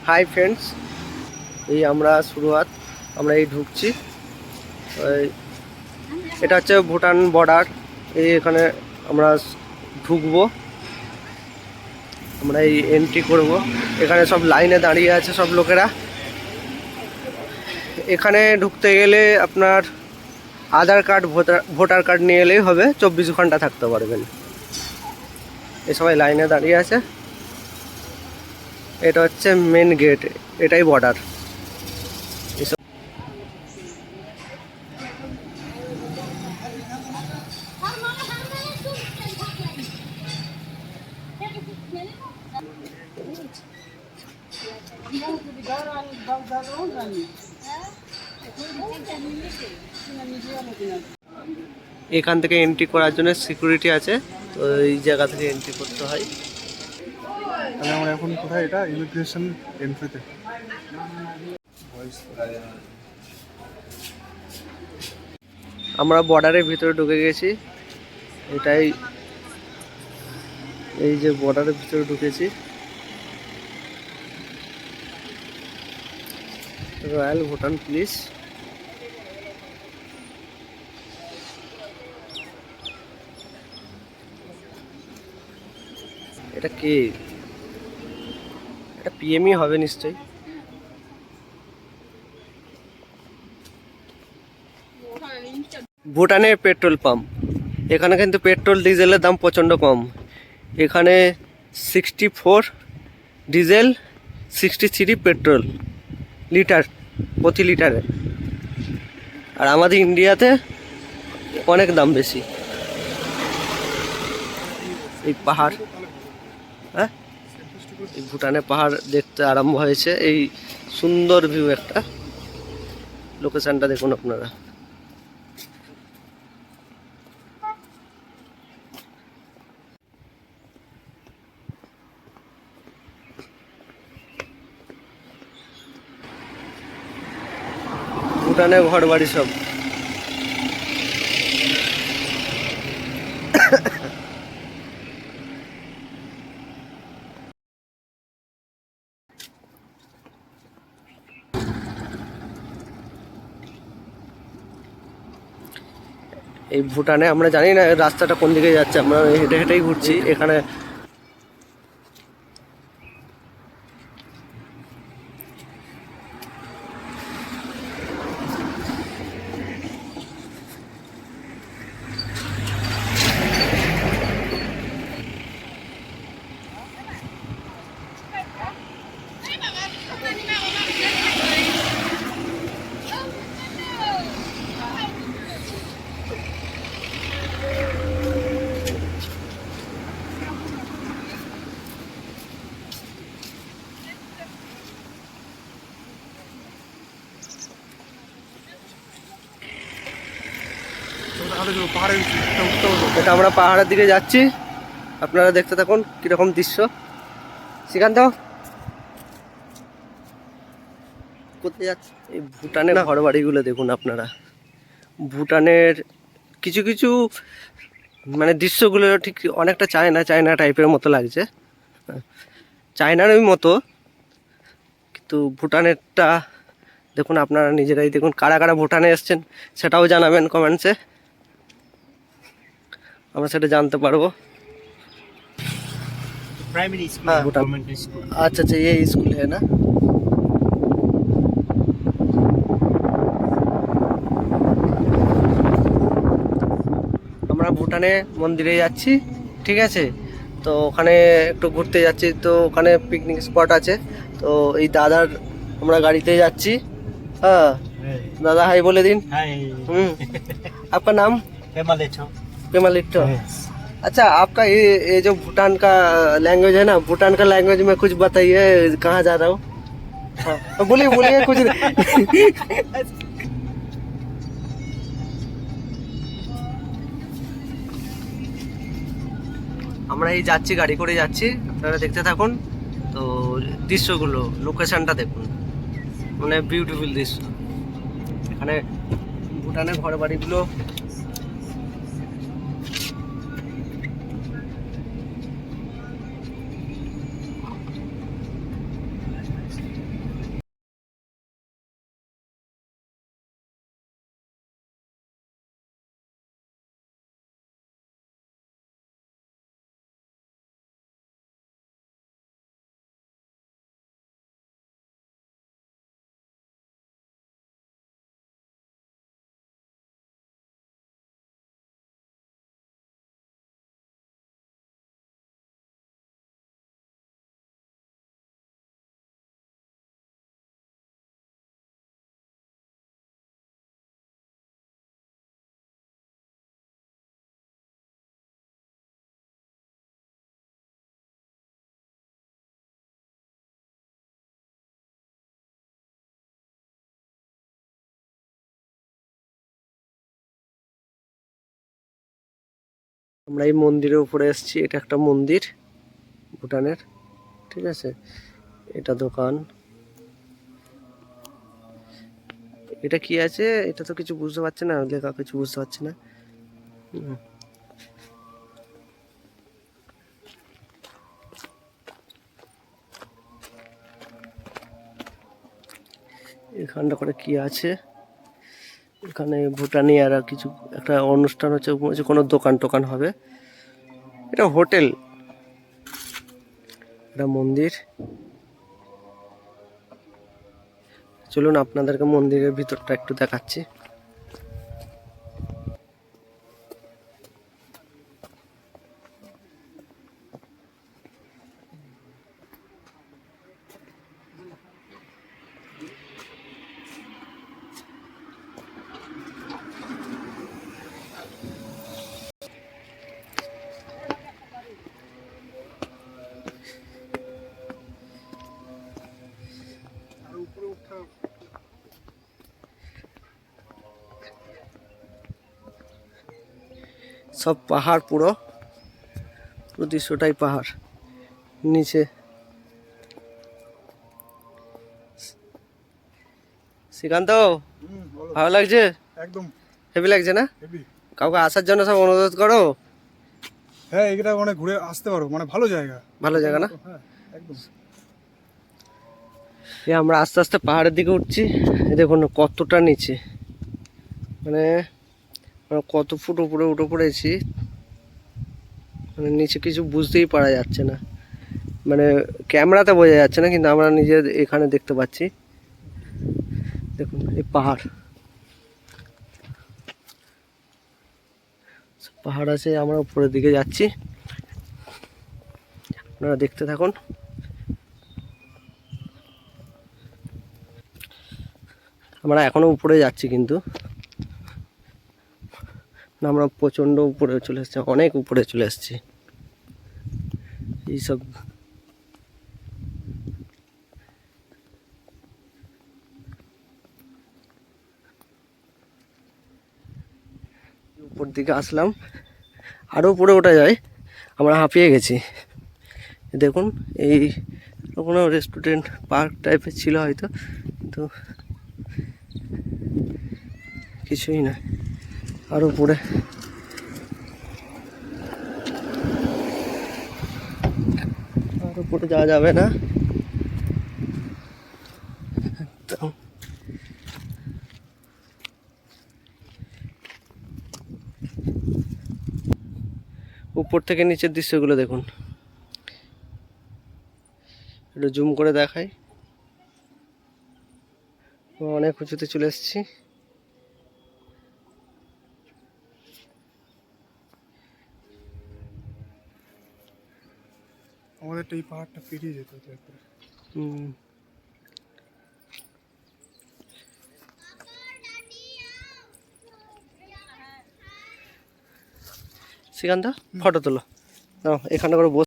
Hi friends, এই আমরা শুরুয়াত আমরা এই ঢুকছি। এটা হচ্ছে ভুটান বর্ডার। এই এখানে আমরা ঢুকবো, আমরা এই এন্ট্রি করব। এখানে সব লাইনে দাঁড়িয়ে আছে সব লোকেরা। এখানে ঢুকতে গেলে আপনার আধার কার্ড ভোটার কার্ড নিয়ে এলেই হবে, 24 ঘন্টা থাকতে পারবেন। এই সবাই লাইনে দাঁড়িয়ে আছে। এটা হচ্ছে মেন গেট, এটাই বর্ডার। এখান থেকে এন্ট্রি করার জন্য সিকিউরিটি আছে, তো এই জায়গা থেকে এন্ট্রি করতে হয়। তাহলে আমরা এখন কোথায়? এটা ইমিগ্রেশন এন্ট্রিতে। আমরা বর্ডারের ভিতরে ঢুকে গেছি। এটাই, এই যে বর্ডারের ভিতরে ঢুকেছি। Royal Bhutan police. এটা কে? এটা পিএমই হবে নিশ্চয়ই। ভুটানের পেট্রোল পাম্প। এখানে কিন্তু পেট্রোল ডিজেলের দাম প্রচণ্ড কম। এখানে 64 ডিজেল, 63 পেট্রোল লিটার, প্রতি লিটারে। আর আমাদের ইন্ডিয়াতে অনেক দাম বেশি। এই পাহাড়, হ্যাঁ, এই ভুটানের পাহাড় দেখতে আরম্ভ হয়েছে। এই সুন্দর ভিউ একটা, লোকেশনটা দেখুন আপনারা। ভুটানের ঘর বাড়ি সব। এই ভুটানে আমরা জানি না রাস্তাটা কোন দিকে যাচ্ছে, আমরা হেঁটে হেঁটেই ঘুরছি এখানে। এটা আমরা পাহাড়ের দিকে যাচ্ছি, আপনারা দেখতে থাকুন কিরকম দৃশ্য। শ্রীকান্ত, কোথায় যাচ্ছে? এই ভুটানের ঘর বাড়িগুলো দেখুন আপনারা। ভুটানের কিছু কিছু মানে দৃশ্যগুলো ঠিক অনেকটা চায়না টাইপের মতো লাগছে, চায়নারই মতো, কিন্তু ভুটানেরটা দেখুন আপনারা নিজেরাই দেখুন। কারা কারা ভুটানে এসছেন সেটাও জানাবেন কমেন্টসে, আমরা সেটা জানতে পারবো। प्राइमरी स्कूल, हाँ, गवर्नमेंट स्कूल। अच्छा अच्छा, ये स्कूल है ना। আমরা ভুটানে মন্দিরে যাচ্ছি, ঠিক আছে। তো ওখানে একটু ঘুরতে যাচ্ছি, তো ওখানে পিকনিক স্পট আছে। তো এই দাদার আমরা গাড়িতে যাচ্ছি। হ্যাঁ দাদা, হাই বলে দিন। हाय। आपका नाम? पेमालेछो। पेमालिट्टो। अच्छा, आपका ये जो भूटान का लैंग्वेज है ना, भूटान का लैंग्वेज में कुछ बताइए, कहाँ जा रहा हूँ? हाँ बोलिए बोलिए कुछ। আমরা এই যাচ্ছি, গাড়ি করে যাচ্ছি, আপনারা দেখতে থাকুন। তো দৃশ্যগুলো, লোকেশনটা দেখুন, মানে বিউটিফুল দৃশ্য। এখানে ভুটানের ঘর বাড়িগুলো। আমরা এই মন্দিরের উপরে এসেছি, এটা একটা মন্দির ভুটানের, ঠিক আছে। এটা দোকান, এটা কি আছে এটা তো কিছু বুঝতে পারছি না, লেখা কিছু বুঝতে পারছি না। এখানটা করে কি আছে, এখানে ভুটানি আর কিছু একটা অনুষ্ঠান হচ্ছে, মনে হচ্ছে কোনো দোকান টোকান হবে। এটা হোটেল, এটা মন্দির। চলুন আপনাদেরকে মন্দিরের ভিতরটা একটু দেখাচ্ছি। আর উপরে উঠা সব পাহাড়, পুরো পুরো দৃশ্যটাই পাহাড়। নিচে শ্রীকান্ত, বলো। ভালো লাগছে? একদম হেভি লাগছে না? হেভি। কাউকে আসার জন্য সব অনুরোধ করো। হ্যাঁ, এটা মানে ঘুরে আসতে পারো, মানে ভালো জায়গা। ভালো জায়গা না? হ্যাঁ, একদম। এই আমরা আস্তে আস্তে পাহাড়ের দিকে উঠছি। এই দেখুন কতটা নিচে, মানে আমরা কত ফুট উপরে উঠে পড়েছি, মানে নিচে কিছু বুঝতেই পারা যাচ্ছে না, মানে ক্যামেরাতে বোঝা যাচ্ছে না, কিন্তু আমরা নিজে এখানে দেখতে পাচ্ছি। দেখুন এই পাহাড়, পাহাড় আছে, আমরা উপরের দিকে যাচ্ছি, আপনারা দেখতে থাকুন। আমরা এখনো উপরে যাচ্ছি, কিন্তু না, আমরা প্রচণ্ড উপরে চলে এসেছি, অনেক উপরে চলে এসেছি। এইসব উপর দিকে আসলাম, আরও উপরে ওঠা যায়, আমরা হাঁপিয়ে গেছি। দেখুন এই কোনো রেস্টুরেন্ট পার্ক টাইপের ছিল হয়তো, কিন্তু কিছুই না। আর উপরে আর উপরে যাওয়া যাবে না। একদম উপর থেকে নিচের দৃশ্যগুলো দেখুন, একটু জুম করে দেখাই। অনেক উঁচুতে চলে এসেছি। আমাদের এই পাহাড়টা পেরিয়ে যেতে হতো একবার। শ্রীকান্ত, ফটো তোলো, এখানে করে বস।